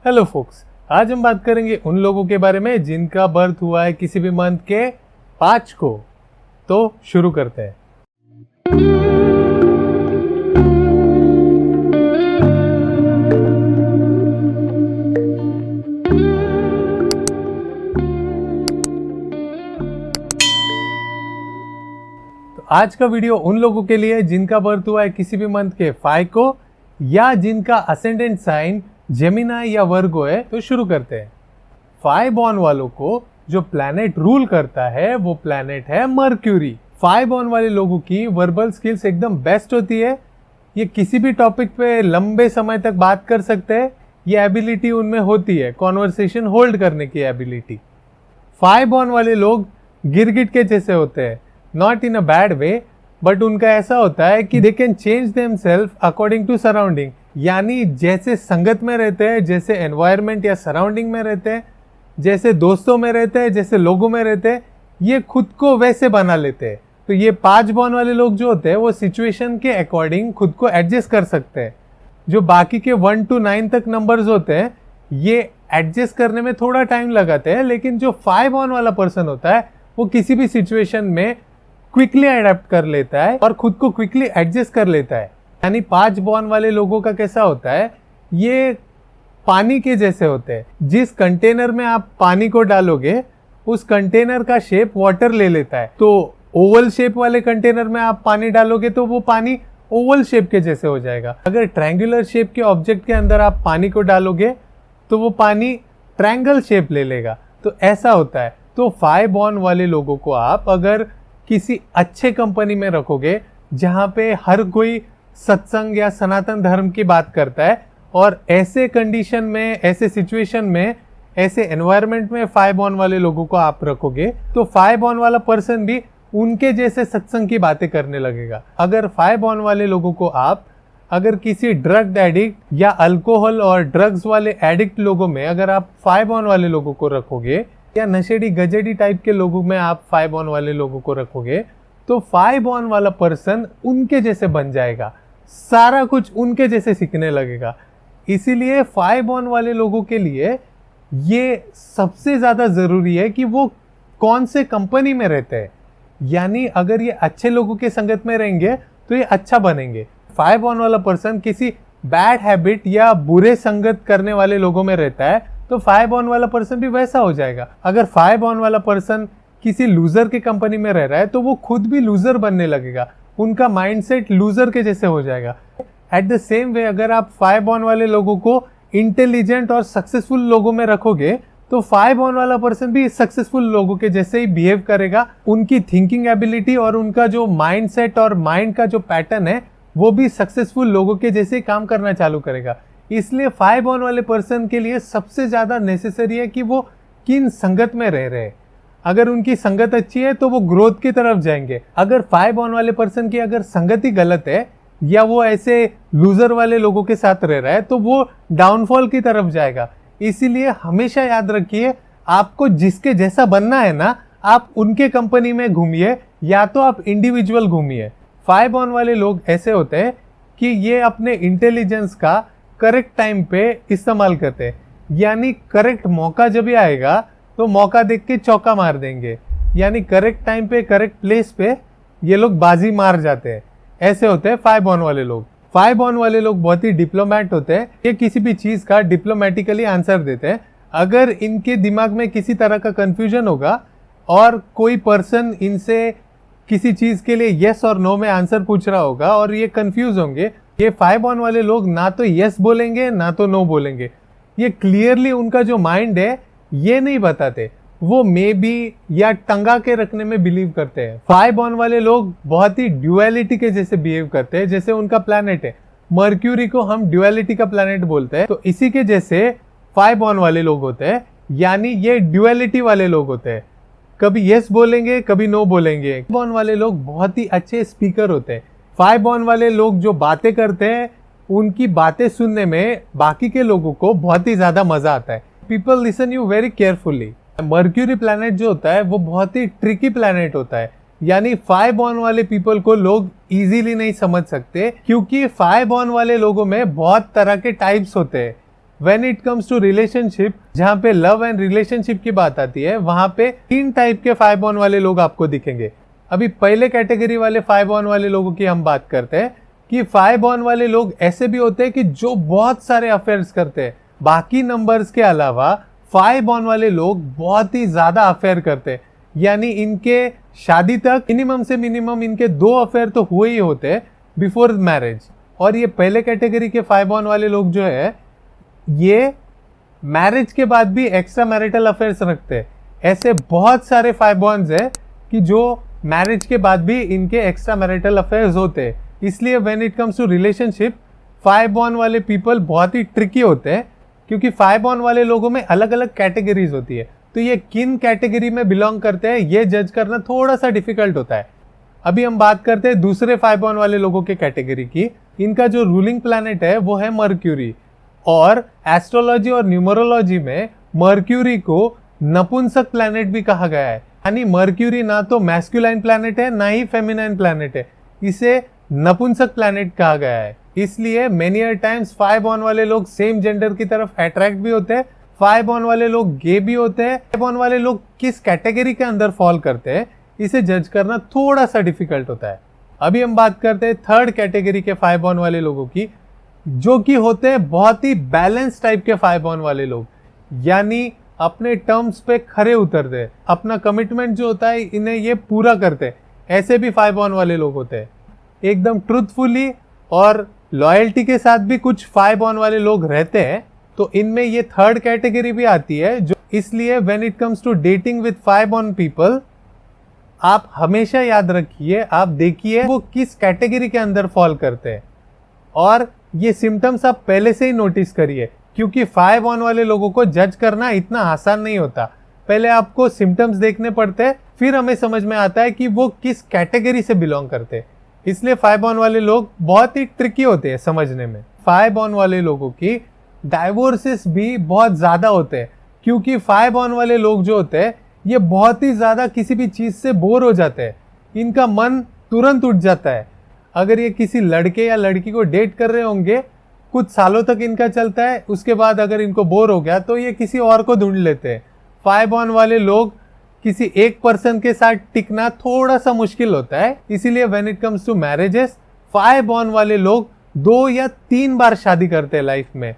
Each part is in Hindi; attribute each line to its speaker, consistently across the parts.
Speaker 1: हेलो फोक्स, आज हम बात करेंगे उन लोगों के बारे में जिनका बर्थ हुआ है किसी भी मंथ के 5 को। तो शुरू करते हैं। तो आज का वीडियो उन लोगों के लिए जिनका बर्थ हुआ है किसी भी मंथ के 5 को या जिनका असेंडेंट साइन जेमिनाई या वर्गो है। तो शुरू करते हैं। 5 बॉर्न वालों को जो प्लैनेट रूल करता है वो प्लैनेट है मर्क्यूरी। 5 बॉर्न वाले लोगों की वर्बल स्किल्स एकदम बेस्ट होती है। ये किसी भी टॉपिक पे लंबे समय तक बात कर सकते हैं। ये एबिलिटी उनमें होती है, कॉन्वर्सेशन होल्ड करने की एबिलिटी। 5 बॉर्न वाले लोग गिरगिट के जैसे होते हैं, not in a bad way, but उनका ऐसा होता है कि they can change themselves according to surrounding. यानी जैसे संगत में रहते हैं, जैसे एनवायरमेंट या सराउंडिंग में रहते हैं, जैसे दोस्तों में रहते हैं, जैसे लोगों में रहते हैं, ये खुद को वैसे बना लेते हैं। तो ये 5 बॉर्न वाले लोग जो होते हैं वो सिचुएशन के अकॉर्डिंग खुद को एडजस्ट कर सकते हैं। जो बाकी के 1 to 9 तक नंबर्स होते हैं ये एडजस्ट करने में थोड़ा टाइम लगाते हैं, लेकिन जो 5 बॉर्न वाला पर्सन होता है वो किसी भी सिचुएशन में क्विकली अडेप्ट कर लेता है और खुद को क्विकली एडजस्ट कर लेता है। यानी 5 बॉर्न वाले लोगों का कैसा होता है, ये पानी के जैसे होते हैं। जिस कंटेनर में आप पानी को डालोगे उस कंटेनर का शेप वाटर ले लेता है। तो ओवल शेप वाले कंटेनर में आप पानी डालोगे तो वो पानी ओवल शेप के जैसे हो जाएगा। अगर ट्रायंगुलर शेप के ऑब्जेक्ट के अंदर आप पानी को डालोगे तो वो पानी ट्रायंगल शेप ले लेगा। तो ऐसा होता है। तो 5 बॉर्न वाले लोगों को आप अगर किसी अच्छे कंपनी में रखोगे जहां पे हर कोई सत्संग या सनातन धर्म की बात करता है, और ऐसे कंडीशन में, ऐसे सिचुएशन में, ऐसे एनवायरनमेंट में 5 बॉर्न वाले लोगों को आप रखोगे तो 5 बॉर्न वाला पर्सन भी उनके जैसे सत्संग की बातें करने लगेगा। अगर 5 बॉर्न वाले लोगों को आप अगर किसी ड्रग एडिक्ट या अल्कोहल और ड्रग्स वाले एडिक्ट लोगों में अगर आप 5 बॉर्न वाले लोगों को रखोगे या नशेड़ी गजेड़ी टाइप के लोगों में आप 5 बॉर्न वाले लोगों को रखोगे तो 5 बॉर्न वाला पर्सन उनके जैसे बन जाएगा, सारा कुछ उनके जैसे सीखने लगेगा। इसीलिए 5 बॉर्न वाले लोगों के लिए ये सबसे ज्यादा जरूरी है कि वो कौन से कंपनी में रहते हैं। यानी अगर ये अच्छे लोगों के संगत में रहेंगे तो ये अच्छा बनेंगे। 5 बॉर्न वाला पर्सन किसी बैड हैबिट या बुरे संगत करने वाले लोगों में रहता है तो 5 बॉर्न वाला पर्सन भी वैसा हो जाएगा। अगर 5 बॉर्न वाला पर्सन किसी लूजर की कंपनी में रह रहा है तो वो खुद भी लूजर बनने लगेगा, उनका माइंडसेट लूजर के जैसे हो जाएगा। एट द सेम वे अगर आप 5 बॉर्न वाले लोगों को इंटेलिजेंट और सक्सेसफुल लोगों में रखोगे तो 5 बॉर्न वाला पर्सन भी सक्सेसफुल लोगों के जैसे ही बिहेव करेगा। उनकी थिंकिंग एबिलिटी और उनका जो माइंडसेट और माइंड का जो पैटर्न है वो भी सक्सेसफुल लोगों के जैसे काम करना चालू करेगा। इसलिए 5 बॉर्न वाले पर्सन के लिए सबसे ज्यादा नेसेसरी है कि वो किन संगत में रह रहे हैं। अगर उनकी संगत अच्छी है तो वो ग्रोथ की तरफ जाएंगे। अगर 5 बॉर्न वाले पर्सन की अगर संगत ही गलत है या वो ऐसे लूजर वाले लोगों के साथ रह रहा है तो वो डाउनफॉल की तरफ जाएगा। इसीलिए हमेशा याद रखिए, आपको जिसके जैसा बनना है ना, आप उनके कंपनी में घूमिए या तो आप इंडिविजुअल घूमिए। 5 बॉर्न वाले लोग ऐसे होते हैं कि ये अपने इंटेलिजेंस का करेक्ट टाइम पे इस्तेमाल करते हैं। यानी करेक्ट मौका जब भी आएगा तो मौका देख के चौका मार देंगे। यानी करेक्ट टाइम पे करेक्ट प्लेस पे ये लोग बाजी मार जाते हैं। ऐसे होते हैं 5 बॉर्न वाले लोग। 5 बॉर्न वाले लोग बहुत ही डिप्लोमेट होते हैं। ये किसी भी चीज का डिप्लोमेटिकली आंसर देते हैं। अगर इनके दिमाग में किसी तरह का कंफ्यूजन होगा और कोई पर्सन इनसे किसी चीज के लिए यस और नो में आंसर पूछ रहा होगा और ये कंफ्यूज होंगे, ये 5 बॉर्न वाले लोग ना तो यस बोलेंगे ना तो नो बोलेंगे। ये क्लियरली उनका जो माइंड है ये नहीं बताते, वो मे बी या टंगा के रखने में बिलीव करते हैं। 5 बॉर्न वाले लोग बहुत ही ड्यूअलिटी के जैसे बिहेव करते हैं। जैसे उनका प्लैनेट है मर्क्यूरी को हम ड्यूअलिटी का प्लैनेट बोलते हैं, तो इसी के जैसे 5 बॉर्न वाले लोग होते हैं। यानी ये ड्यूअलिटी वाले लोग होते हैं, कभी यस बोलेंगे कभी नो बोलेंगे। 5 बॉर्न वाले लोग बहुत ही अच्छे स्पीकर होते हैं। 5 बॉर्न वाले लोग जो बातें करते हैं उनकी बातें सुनने में बाकी के लोगों को बहुत ही ज्यादा मजा आता है। People listen you very carefully. Mercury planet जो होता है वो बहुत ही ट्रिकी प्लैनेट होता है। यानी 5 बॉर्न वाले पीपल को लोग इजीली नहीं समझ सकते, क्योंकि 5 बॉर्न वाले लोगों में बहुत तरह के टाइप्स होते हैं। When it comes to relationship, जहाँ पे लव एंड रिलेशनशिप की बात आती है, वहां पे 3 टाइप के 5 बॉन्ड वाले लोग आपको दिखेंगे। अभी पहले कैटेगरी वाले 5 बॉन्ड वाले लोगों की हम बात करते हैं कि 5 बॉन्ड वाले लोग ऐसे भी होते हैं कि जो बहुत सारे अफेयर्स करते हैं। बाकी नंबर्स के अलावा 5 बॉन्ड वाले लोग बहुत ही ज्यादा अफेयर करते हैं, यानी इनके शादी तक मिनिमम से मिनिमम इनके 2 अफेयर तो हुए ही होते हैं बिफोर मैरिज। और ये पहले कैटेगरी के 5 बॉन्ड वाले लोग जो है ये मैरिज के बाद भी एक्स्ट्रा मैरिटल अफेयर्स रखते हैं। ऐसे बहुत सारे 5 बॉन्ड्स है कि जो मैरिज के बाद भी इनके एक्स्ट्रा मैरिटल अफेयर्स होते हैं। इसलिए when it comes to relationship 5 bond वाले पीपल बहुत ही ट्रिकी होते हैं, क्योंकि 5 बॉन्ड वाले लोगों में अलग अलग कैटेगरीज होती है। तो ये किन कैटेगरी में बिलोंग करते हैं ये जज करना थोड़ा सा डिफिकल्ट होता है। अभी हम बात करते हैं दूसरे 5 बॉन्ड वाले लोगों के कैटेगरी की। इनका जो रूलिंग प्लैनेट है वो है मर्क्यूरी, और एस्ट्रोलॉजी और न्यूमरोलॉजी में मर्क्यूरी को नपुंसक प्लैनेट भी कहा गया है। यानी मर्क्यूरी ना तो मैस्कुलाइन प्लैनेट है ना ही फेमिनाइन प्लैनेट है, इसे नपुंसक प्लैनेट कहा गया है। इसलिए मेनी टाइम्स 5 बॉन्ड वाले लोग सेम जेंडर की तरफ अट्रैक्ट भी होते हैं, 5 बॉन्ड वाले लोग गे भी होते हैं। 5 बॉन्ड वाले लोग किस कैटेगरी के अंदर फॉल करते हैं इसे जज करना थोड़ा सा डिफिकल्ट होता है। अभी हम बात करते हैं थर्ड कैटेगरी के 5 बॉन्ड वाले लोगों की, जो कि होते हैं बहुत ही बैलेंस टाइप के 5 बॉन्ड वाले लोग, यानी अपने टर्म्स पे खरे उतरते हैं, अपना कमिटमेंट जो होता है इन्हें ये पूरा करते हैं। ऐसे भी 5 बॉन्ड वाले लोग होते हैं। एकदम ट्रूथफुली और लॉयल्टी के साथ भी कुछ 5 बॉन्ड वाले लोग रहते हैं, तो इनमें ये थर्ड कैटेगरी भी आती है। जो इसलिए when it comes to dating with 5 bond people, आप हमेशा याद रखिए, आप देखिए वो किस कैटेगरी के अंदर फॉल करते हैं, और ये सिम्टम्स आप पहले से ही नोटिस करिए, क्योंकि 5 बॉन्ड वाले लोगों को जज करना इतना आसान नहीं होता। पहले आपको सिम्टम्स देखने पड़ते हैं, फिर हमें समझ में आता है कि वो किस कैटेगरी से बिलोंग करते हैं। इसलिए 5 बॉन्ड वाले लोग बहुत ही ट्रिकी होते हैं समझने में। 5 बॉन्ड वाले लोगों की डाइवोर्सेस भी बहुत ज्यादा होते हैं, क्योंकि 5 बॉन्ड वाले लोग जो होते हैं ये बहुत ही ज्यादा किसी भी चीज से बोर हो जाते हैं। इनका मन तुरंत उठ जाता है। अगर ये किसी लड़के या लड़की को डेट कर रहे होंगे, कुछ सालों तक इनका चलता है, उसके बाद अगर इनको बोर हो गया तो ये किसी और को ढूंढ लेते हैं। 5 बॉन्ड वाले लोग किसी एक पर्सन के साथ टिकना थोड़ा सा मुश्किल होता है। इसीलिए when it comes to marriages 5 bond वाले लोग 2 या 3 बार शादी करते हैं लाइफ में।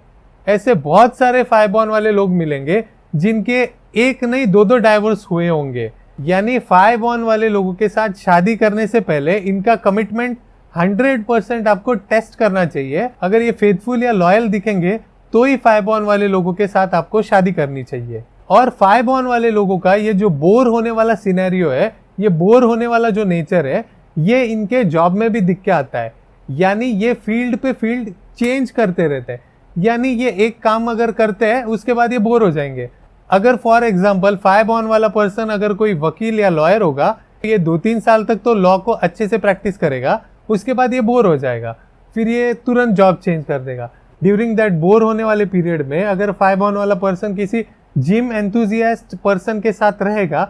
Speaker 1: ऐसे बहुत सारे 5 बॉन्ड वाले लोग मिलेंगे जिनके एक नहीं 2-2 डाइवोर्स हुए होंगे। यानी 5 बॉन्ड वाले लोगों के साथ शादी करने से पहले इनका कमिटमेंट 100% आपको टेस्ट करना चाहिए। अगर ये फेथफुल या लॉयल दिखेंगे तो ही 5 बॉन्ड वाले लोगों के साथ आपको शादी करनी चाहिए। और 5 बॉन्ड वाले लोगों का ये जो बोर होने वाला सिनेरियो है, ये बोर होने वाला जो नेचर है, ये इनके जॉब में भी दिख के आता है। यानी ये फील्ड पे फील्ड चेंज करते रहते हैं। यानी ये एक काम अगर करते हैं उसके बाद ये बोर हो जाएंगे। अगर फॉर एग्जाम्पल 5 बॉन्ड वाला पर्सन अगर कोई वकील या लॉयर होगा, तो ये 2-3 साल तक तो लॉ को अच्छे से प्रैक्टिस करेगा, उसके बाद ये बोर हो जाएगा, फिर ये तुरंत जॉब चेंज कर देगा। ड्यूरिंग दैट बोर होने वाले पीरियड में अगर 5 बॉन्ड वाला पर्सन किसी जिम एंथुजियास्ट पर्सन के साथ रहेगा,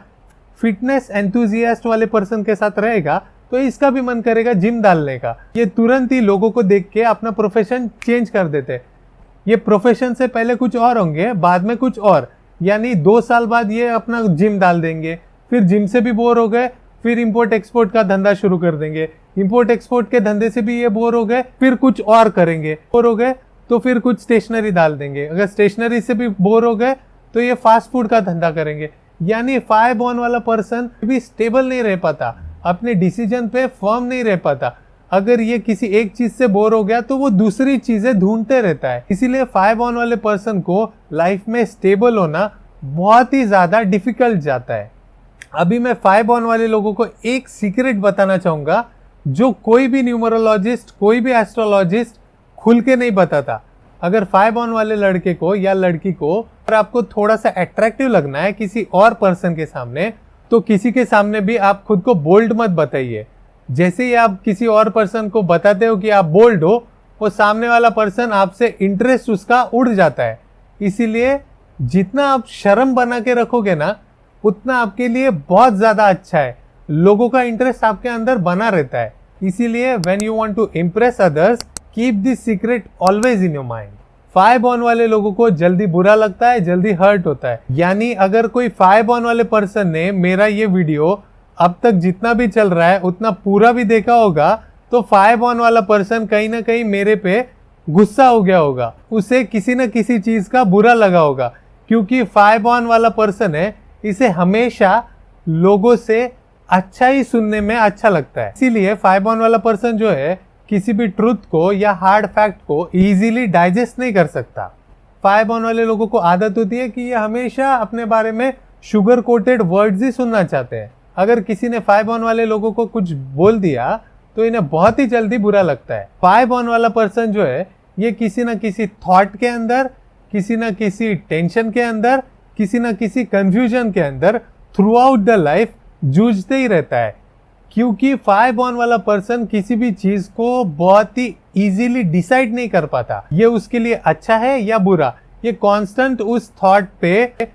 Speaker 1: फिटनेस एंथुजियास्ट वाले पर्सन के साथ रहेगा, तो इसका भी मन करेगा जिम डालने का। ये तुरंत ही लोगों को देख के अपना प्रोफेशन चेंज कर देते हैं। ये प्रोफेशन से पहले कुछ और होंगे, बाद में कुछ और, यानी 2 साल बाद ये अपना जिम डाल देंगे, फिर जिम से भी बोर हो गए, फिर इंपोर्ट एक्सपोर्ट का धंधा शुरू कर देंगे। इंपोर्ट एक्सपोर्ट के धंधे से भी ये बोर हो गए, फिर कुछ और करेंगे। बोर हो गए तो फिर कुछ स्टेशनरी डाल देंगे। अगर स्टेशनरी से भी बोर हो गए तो ये फास्ट फूड का धंधा करेंगे। यानी 5 बॉन्ड वाला पर्सन भी स्टेबल नहीं रह पाता, अपने डिसीजन पे फर्म नहीं रह पाता। अगर ये किसी एक चीज से बोर हो गया तो वो दूसरी चीजें ढूंढते रहता है। इसीलिए 5 बॉन्ड वाले पर्सन को लाइफ में स्टेबल होना बहुत ही ज्यादा डिफिकल्ट जाता है। अभी मैं 5 बॉन्ड वाले लोगों को एक सीक्रेट बताना चाहूंगा, जो कोई भी न्यूमरोलॉजिस्ट, कोई भी एस्ट्रोलॉजिस्ट खुल के नहीं बताता। अगर 5 बॉन्ड वाले लड़के को या लड़की को अगर आपको थोड़ा सा अट्रैक्टिव लगना है किसी और पर्सन के सामने, तो किसी के सामने भी आप खुद को बोल्ड मत बताइए। जैसे ही आप किसी और पर्सन को बताते हो कि आप बोल्ड हो, वो सामने वाला पर्सन आपसे इंटरेस्ट उसका उड़ जाता है। इसीलिए जितना आप शर्म बना के रखोगे ना, उतना आपके लिए बहुत ज्यादा अच्छा है। लोगों का इंटरेस्ट आपके अंदर बना रहता है। इसीलिए when you want to impress others, keep this secret always in your mind. 5 born वाले लोगों को जल्दी बुरा लगता है, जल्दी हर्ट होता है। यानी अगर कोई 5 बॉर्न वाले पर्सन ने मेरा ये वीडियो अब तक जितना भी चल रहा है उतना पूरा भी देखा होगा, तो 5 बॉर्न वाला पर्सन कहीं ना कहीं मेरे पे गुस्सा हो गया होगा, उसे किसी न किसी चीज का बुरा लगा होगा, क्योंकि 5 बॉर्न वाला पर्सन है, इसे हमेशा लोगों से अच्छा ही सुनने में अच्छा लगता है। इसीलिए 5 बॉर्न वाला पर्सन जो है किसी भी ट्रुथ को या हार्ड फैक्ट को इजीली डाइजेस्ट नहीं कर सकता। 5 बॉर्न वाले लोगों को आदत होती है कि ये हमेशा अपने बारे में शुगर कोटेड वर्ड्स ही सुनना चाहते हैं। अगर किसी ने 5 बॉर्न वाले लोगों को कुछ बोल दिया तो इन्हें बहुत ही जल्दी बुरा लगता है। 5 बॉर्न वाला पर्सन जो है ये किसी न किसी थॉट के अंदर, किसी न किसी टेंशन के अंदर, किसी न किसी कंफ्यूजन के अंदर थ्रू आउट द लाइफ जूझते ही रहता है, क्योंकि 5 बॉर्न वाला पर्सन किसी भी चीज को बहुत ही इजीली डिसाइड नहीं कर पाता, ये उसके लिए अच्छा है या बुरा। ये कांस्टेंट उस थॉट पे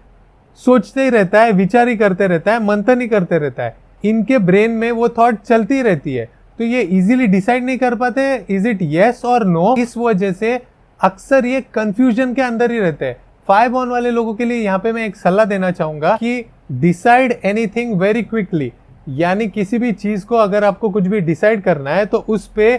Speaker 1: सोचते ही रहता है, विचार ही करते रहता है, मंथन ही करते रहता है। इनके ब्रेन में वो थॉट चलती रहती है, तो ये इजीली डिसाइड नहीं कर पाते इज इट यस और नो। इस वजह से अक्सर ये कंफ्यूजन के अंदर ही रहते हैं। 5 बॉर्न वाले लोगों के लिए यहाँ पे मैं एक सलाह देना चाहूंगा कि डिसाइड एनीथिंग वेरी क्विकली। यानी किसी भी चीज को अगर आपको कुछ भी डिसाइड करना है तो उस पे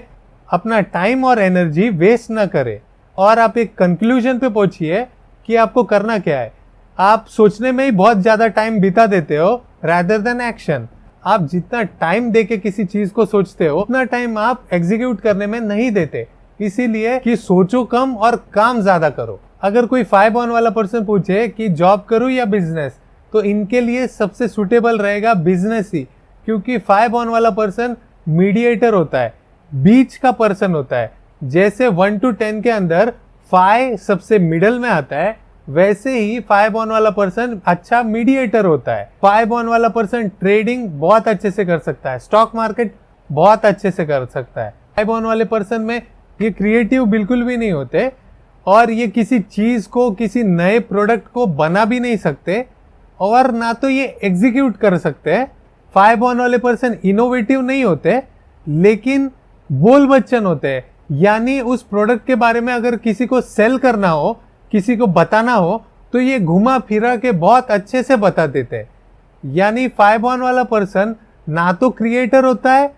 Speaker 1: अपना टाइम और एनर्जी वेस्ट ना करें और आप एक कंक्लूजन पे पहुंचिए कि आपको करना क्या है। आप सोचने में ही बहुत ज्यादा टाइम बिता देते हो रादर देन एक्शन। आप जितना टाइम देके किसी चीज को सोचते हो उतना टाइम आप एग्जीक्यूट करने में नहीं देते, इसीलिए कि सोचो कम और काम ज्यादा करो। अगर कोई 5 बॉर्न वाला पर्सन पूछे कि जॉब करूं या बिजनेस, तो इनके लिए सबसे सुटेबल रहेगा बिजनेस ही, क्योंकि 5 बॉर्न वाला पर्सन मीडिएटर होता है, बीच का पर्सन होता है। जैसे 1 to 10 के अंदर 5 सबसे मिडल में आता है, वैसे ही 5 बॉर्न वाला पर्सन अच्छा मीडिएटर होता है। 5 बॉर्न वाला पर्सन ट्रेडिंग बहुत अच्छे से कर सकता है, स्टॉक मार्केट बहुत अच्छे से कर सकता है। 5 बॉर्न वाले पर्सन में ये क्रिएटिव बिल्कुल भी नहीं होते और ये किसी चीज को, किसी नए प्रोडक्ट को बना भी नहीं सकते और ना तो ये एग्जीक्यूट कर सकते हैं। 5 बॉर्न वाले पर्सन इनोवेटिव नहीं होते लेकिन बोल बच्चन होते हैं। यानी उस प्रोडक्ट के बारे में अगर किसी को सेल करना हो, किसी को बताना हो, तो ये घुमा फिरा के बहुत अच्छे से बता देते हैं। यानी 5 बॉर्न वाला पर्सन ना तो क्रिएटर होता है,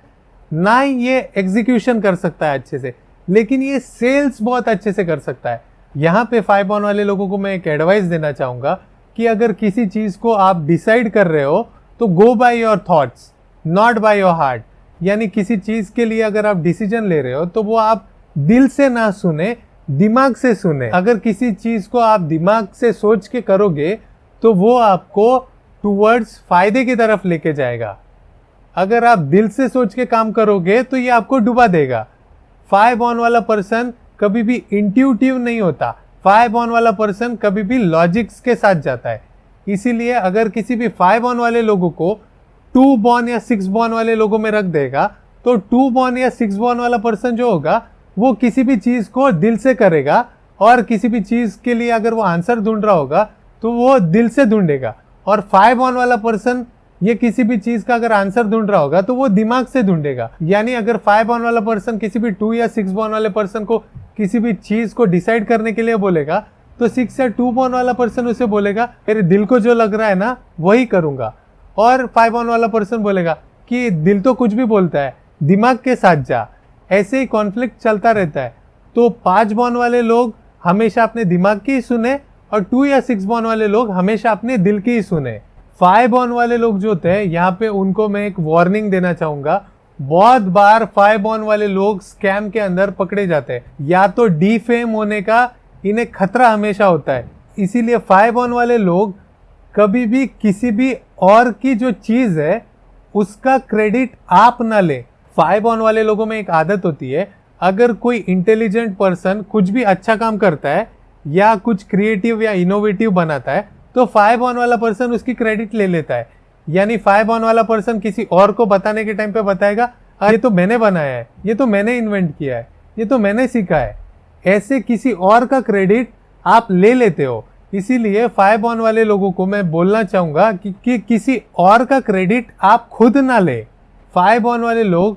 Speaker 1: ना ही ये एग्जीक्यूशन कर सकता है अच्छे से, लेकिन ये सेल्स बहुत अच्छे से कर सकता है। यहाँ पे 5 बॉर्न वाले लोगों को मैं एक एडवाइस देना चाहूंगा कि अगर किसी चीज को आप डिसाइड कर रहे हो तो go by your thoughts, not by your heart. यानी किसी चीज के लिए अगर आप डिसीजन ले रहे हो तो वो आप दिल से ना सुने, दिमाग से सुने। अगर किसी चीज को आप दिमाग से सोच के करोगे तो वो आपको टूवर्ड्स फायदे की तरफ लेके जाएगा। अगर आप दिल से सोच के काम करोगे तो ये आपको डुबा देगा। 5 बॉर्न वाला पर्सन कभी भी इंट्यूटिव नहीं होता। 5 बॉर्न वाला पर्सन कभी भी लॉजिक्स के साथ जाता है। इसीलिए अगर किसी भी 5 बॉर्न वाले लोगों को 2 बॉर्न या 6 बॉर्न वाले लोगों में रख देगा तो 2 बॉर्न या 6 बॉर्न वाला पर्सन जो होगा वो किसी भी चीज को दिल से करेगा और किसी भी चीज के लिए अगर वो आंसर ढूंढ रहा होगा तो वो दिल से ढूंढेगा। और 5 बॉर्न वाला पर्सन ये किसी भी चीज का अगर आंसर ढूंढ रहा होगा तो वो दिमाग से ढूंढेगा। यानी अगर 5 बॉर्न वाला पर्सन किसी भी 2 या 6 बॉर्न वाले पर्सन को किसी भी चीज को डिसाइड करने के लिए बोलेगा तो 6 या 2 बॉर्न वाला पर्सन उसे बोलेगा मेरे दिल को जो लग रहा है ना वही करूंगा। और 5 बॉर्न वाला पर्सन बोलेगा कि दिल तो कुछ भी बोलता है, दिमाग के साथ जा। ऐसे ही कॉन्फ्लिक्ट चलता रहता है। तो 5 बॉर्न वाले लोग हमेशा अपने दिमाग की ही सुने और 2 या 6 बॉर्न वाले लोग हमेशा अपने दिल की ही सुने। 5 बॉर्न वाले लोग जो होते हैं यहाँ पे उनको मैं एक वार्निंग देना चाहूंगा। बहुत बार 5 बॉर्न वाले लोग स्कैम के अंदर पकड़े जाते हैं, या तो डीफेम होने का इन्हें खतरा हमेशा होता है। इसीलिए 5 बॉर्न वाले लोग कभी भी किसी भी और की जो चीज है उसका क्रेडिट आप ना ले। 5 बॉर्न वाले लोगों में एक आदत होती है, अगर कोई इंटेलिजेंट पर्सन कुछ भी अच्छा काम करता है या कुछ क्रिएटिव या इनोवेटिव बनाता है तो 5 बॉर्न वाला पर्सन उसकी क्रेडिट ले लेता है। यानी 5 बॉर्न वाला पर्सन किसी और को बताने के टाइम पे बताएगा ये तो मैंने बनाया है, ये तो मैंने इन्वेंट किया है, ये तो मैंने सीखा है। ऐसे किसी और का क्रेडिट आप ले लेते हो। इसीलिए 5 बॉर्न वाले लोगों को मैं बोलना चाहूंगा कि किसी और का क्रेडिट आप खुद ना ले। 5 बॉर्न वाले लोग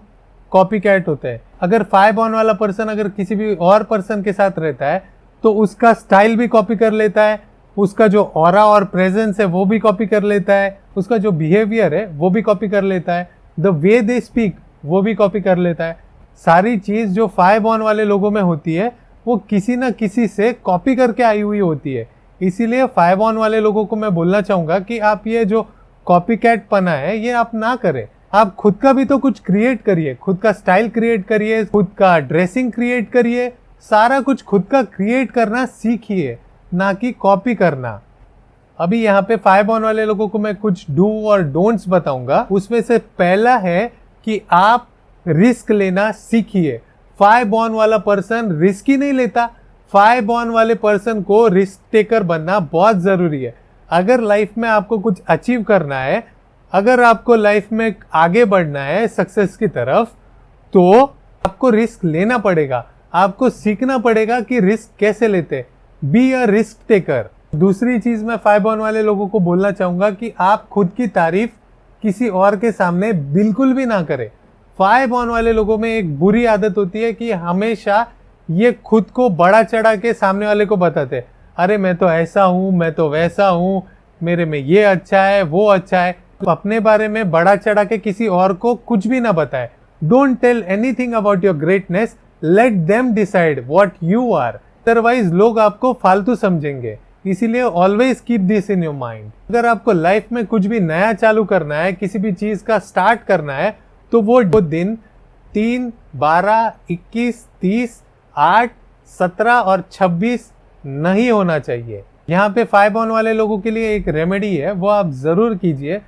Speaker 1: कॉपी कैट होते हैं। अगर 5 बॉर्न वाला पर्सन अगर किसी भी और पर्सन के साथ रहता है तो उसका स्टाइल भी कॉपी कर लेता है, उसका जो ऑरा और प्रेजेंस है वो भी कॉपी कर लेता है, उसका जो बिहेवियर है वो भी कॉपी कर लेता है, द वे दे स्पीक वो भी कॉपी कर लेता है। सारी चीज़ जो 5 बॉर्न वाले लोगों में होती है वो किसी ना किसी से कॉपी करके आई हुई होती है। इसीलिए 5 बॉर्न वाले लोगों को मैं बोलना चाहूँगा कि आप ये जो कॉपी कैट पना है ये आप ना करें। आप खुद का भी तो कुछ क्रिएट करिए, खुद का स्टाइल क्रिएट करिए, खुद का ड्रेसिंग क्रिएट करिए, सारा कुछ खुद का क्रिएट करना सीखिए, ना कि कॉपी करना। अभी यहाँ पे 5 बॉर्न वाले लोगों को मैं कुछ डू और डोंट्स बताऊंगा। उसमें से पहला है कि आप रिस्क लेना सीखिए। 5 बॉर्न वाला पर्सन रिस्क ही नहीं लेता। 5 बॉर्न वाले पर्सन को रिस्क टेकर बनना बहुत ज़रूरी है। अगर लाइफ में आपको कुछ अचीव करना है, अगर आपको लाइफ में आगे बढ़ना है सक्सेस की तरफ, तो आपको रिस्क लेना पड़ेगा। आपको सीखना पड़ेगा कि रिस्क कैसे लेते। Be a risk taker. दूसरी चीज मैं 5 बॉर्न वाले लोगों को बोलना चाहूंगा कि आप खुद की तारीफ किसी और के सामने बिल्कुल भी ना करें। 5 बॉर्न वाले लोगों में एक बुरी आदत होती है कि हमेशा ये खुद को बड़ा चढ़ा के सामने वाले को बताते, अरे मैं तो ऐसा हूँ, मैं तो वैसा हूँ, मेरे में ये अच्छा है, वो अच्छा है। तो अपने बारे में बड़ा चढ़ा के किसी और को कुछ भी ना बताए। Don't tell anything about your greatness, let them decide what you are. Otherwise लोग आपको फालतू समझेंगे। इसीलिए always keep this in your mind. अगर आपको लाइफ में कुछ भी नया चालू करना है, किसी भी चीज का स्टार्ट करना है, तो वो दिन 3, 12, 21, 30, 8, 17 और 26 नहीं होना चाहिए। यहाँ पे 5 बॉर्न वाले लोगों के लिए एक रेमेडी है, वो आप जरूर कीजिए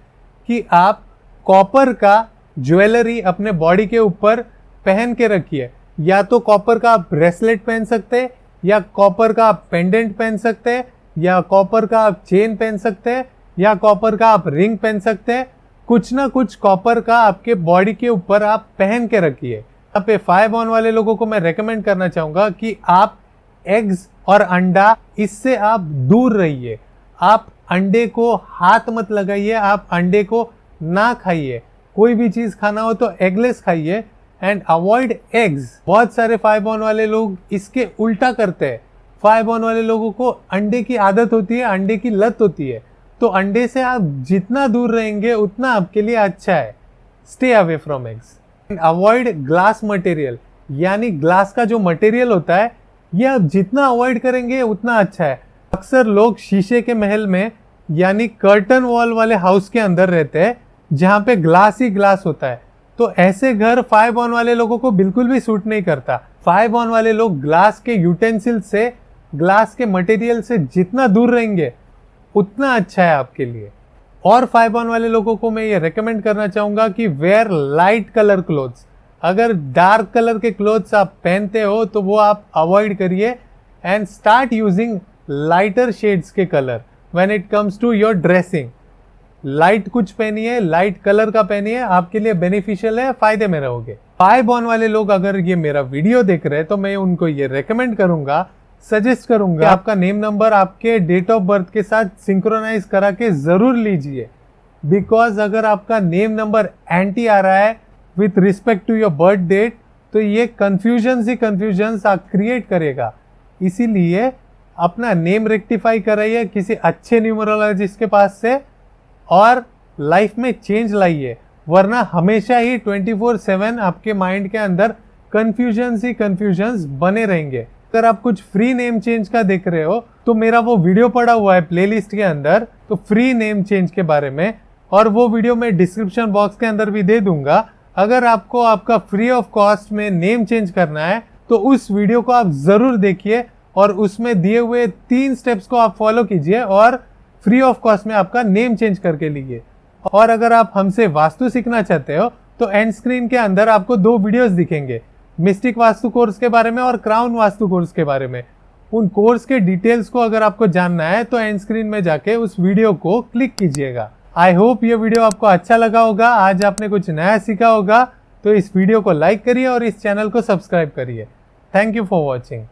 Speaker 1: कि आप कॉपर का ज्वेलरी अपने बॉडी के ऊपर पहन के रखिए। या तो कॉपर का आप ब्रेसलेट पहन सकते हैं, या कॉपर का आप पेंडेंट पहन सकते हैं, या कॉपर का आप चेन पहन सकते हैं, या कॉपर का आप रिंग पहन सकते हैं। कुछ ना कुछ कॉपर का आपके बॉडी के ऊपर आप पहन के रखिए। यहाँ पे 5 बॉर्न वाले लोगों को मैं रेकमेंड करना चाहूंगा कि आप एग्स और अंडा, इससे आप दूर रहिए। आप अंडे को हाथ मत लगाइए, आप अंडे को ना खाइए। कोई भी चीज खाना हो तो एगलेस खाइए एंड अवॉइड एग्स। बहुत सारे 5 बॉर्न वाले लोग इसके उल्टा करते हैं। 5 बॉर्न वाले लोगों को अंडे की आदत होती है, अंडे की लत होती है। तो अंडे से आप जितना दूर रहेंगे उतना आपके लिए अच्छा है। Stay away from eggs and avoid glass material. यानी ग्लास का जो मटेरियल होता है, ये आप जितना अवॉइड करेंगे उतना अच्छा है। अक्सर लोग शीशे के महल में यानी कर्टन वॉल वाले हाउस के अंदर रहते हैं, जहाँ पे ग्लास ही ग्लास होता है। तो ऐसे घर 5 बॉर्न वाले लोगों को बिल्कुल भी सूट नहीं करता। 5 बॉर्न वाले लोग ग्लास के यूटेंसिल से, ग्लास के मटेरियल से जितना दूर रहेंगे उतना अच्छा है आपके लिए। और 5 बॉर्न वाले लोगों को मैं ये रेकमेंड करना चाहूंगा कि वेयर लाइट कलर क्लोथ्स। अगर डार्क कलर के क्लोथ्स आप पहनते हो तो वो आप अवॉइड करिए and start using lighter shades के colour when it comes to your dressing. Light कुछ पहनिए, लाइट कलर का पहनिए, आपके लिए बेनिफिशियल है, फायदे में रहोगे। 5 बॉर्न वाले लोग अगर ये मेरा वीडियो देख रहे हैं तो मैं उनको ये रेकमेंड करूंगा, सजेस्ट करूंगा कि आपका नेम नंबर आपके डेट ऑफ बर्थ के साथ सिंक्रोनाइज करा के जरूर लीजिए। बिकॉज अगर आपका नेम नंबर एंटी आ रहा है with respect to your birth date, तो ये कंफ्यूजन ही कंफ्यूजन क्रिएट करेगा। इसीलिए अपना नेम रेक्टिफाई कराइए किसी अच्छे न्यूमरोलॉजिस्ट के पास से और लाइफ में चेंज लाइए, वरना हमेशा ही 24/7 आपके माइंड के अंदर कंफ्यूजन ही कंफ्यूजन बने रहेंगे। अगर आप कुछ फ्री नेम चेंज का देख रहे हो तो मेरा वो वीडियो पड़ा हुआ है प्लेलिस्ट के अंदर, तो फ्री नेम चेंज के बारे में, और वो वीडियो मैं डिस्क्रिप्शन बॉक्स के अंदर भी दे दूंगा। अगर आपको आपका फ्री ऑफ कॉस्ट में नेम चेंज करना है तो उस वीडियो को आप जरूर देखिए और उसमें दिए हुए 3 स्टेप्स को आप फॉलो कीजिए और फ्री ऑफ कॉस्ट में आपका नेम चेंज करके लीजिए। और अगर आप हमसे वास्तु सीखना चाहते हो तो एंड स्क्रीन के अंदर आपको 2 वीडियोस दिखेंगे, मिस्टिक वास्तु कोर्स के बारे में और क्राउन वास्तु कोर्स के बारे में। उन कोर्स के डिटेल्स को अगर आपको जानना है तो एंड स्क्रीन में जाके उस वीडियो को क्लिक कीजिएगा। आई होप ये वीडियो आपको अच्छा लगा होगा, आज आपने कुछ नया सीखा होगा। तो इस वीडियो को लाइक करिए और इस चैनल को सब्सक्राइब करिए। Thank you for watching.